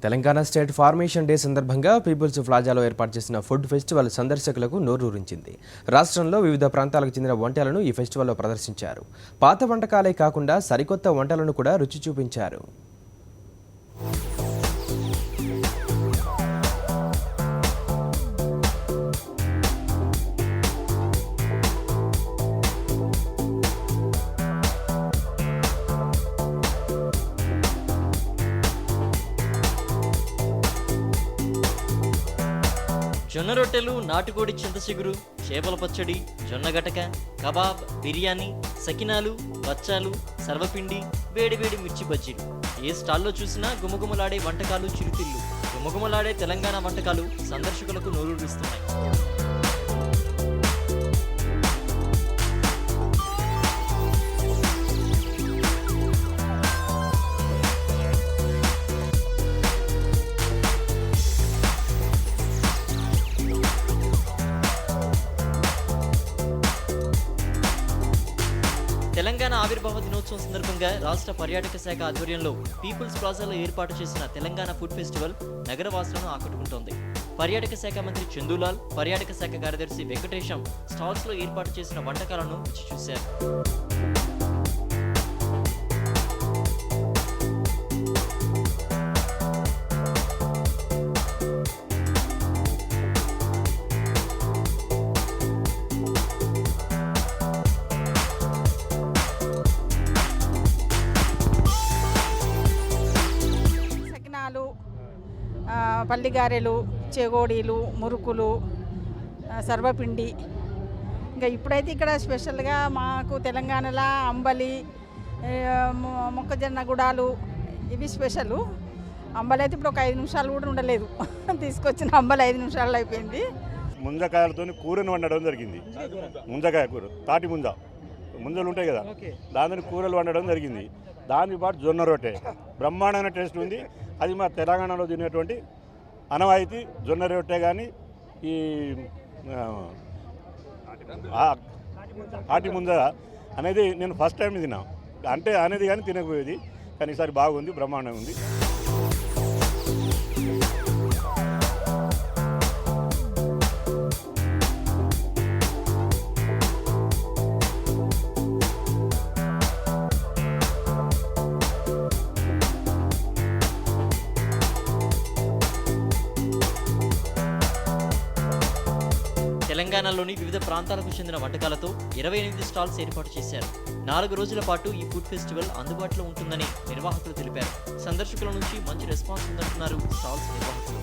Telangana state formation day సందర్భంగా peoples ప్లాజాలో ఏర్పాటు చేసిన ఫుడ్ ఫెస్టివల్ సందర్శకులకు నోరూరించింది. రాష్ట్రంలో వివిధ ప్రాంతాలకు చెందిన వంటలను ఈ ఫెస్టివల్లో ప్రదర్శించారు. పాత వంటకాలే కాకుండా సరికొత్త వంటలను కూడా రుచి చూపించారు. జొన్న రొట్టెలు, నాటుకోడి చింతచిగురు, చేపల పచ్చడి, జొన్న గటక, కబాబ్, బిర్యానీ, సకినాలు, బచ్చాలు, సర్వపిండి, వేడివేడి మిర్చి బజ్జీలు. ఏ స్టాల్లో చూసినా గుమగుమలాడే వంటకాలు, చిరుతిళ్ళు. గుమగుమలాడే తెలంగాణ వంటకాలు సందర్శకులకు నోరూరిస్తున్నాయి. తెలంగాణ ఆవిర్భావ దినోత్సవం సందర్భంగా రాష్ట్ర పర్యాటక శాఖ ఆధ్వర్యంలో పీపుల్స్ ప్లాజాలో ఏర్పాటు చేసిన తెలంగాణ ఫుడ్ ఫెస్టివల్ నగరవాసులను ఆకట్టుకుంటోంది. పర్యాటక శాఖ మంత్రి చందూలాల్, పర్యాటక శాఖ కార్యదర్శి వెంకటేశం స్టాల్స్ లో ఏర్పాటు చేసిన వంటకాలను రుచి చూశారు. పల్లిగారెలు, చెగోడీలు, మురుకులు, సర్వపిండి. ఇంకా ఇప్పుడైతే ఇక్కడ స్పెషల్గా మాకు తెలంగాణలో అంబలి, మొక్కజొన్న గుడాలు ఇవి స్పెషల్. అంబలి అయితే ఇప్పుడు ఒక 5 నిమిషాలు కూడా ఉండలేదు. తీసుకొచ్చిన అంబలి 5 నిమిషాల్లో అయిపోయింది. ముంజకాయలతో కూరను వండడం జరిగింది. ముంజకాయ కూర, తాటి ముంజలు ఉంటాయి కదా, దాని కూరలు వండడం జరిగింది. దాని పాటు జొన్న రొట్టె బ్రహ్మాండమైన టేస్ట్ ఉంది. అది మా తెలంగాణలో తినేటువంటి అనవాయితీ. జొన్న రొట్టె కానీ ఈ తాటి ముంజ అనేది నేను ఫస్ట్ టైం తిన్నా. అంటే అనేది కానీ తినకపోయేది, కానీ ఈసారి బాగుంది, బ్రహ్మాండంగా ఉంది. తెలంగాణలోని వివిధ ప్రాంతాలకు చెందిన వంటకాలతో 28 స్టాల్స్ ఏర్పాటు చేశారు. 4 రోజుల పాటు ఈ ఫుడ్ ఫెస్టివల్ అందుబాటులో ఉంటుందని నిర్వాహకులు తెలిపారు. సందర్శకుల నుంచి మంచి రెస్పాన్స్ ఉందంటున్నారు స్టాల్స్ నిర్వాహకులు.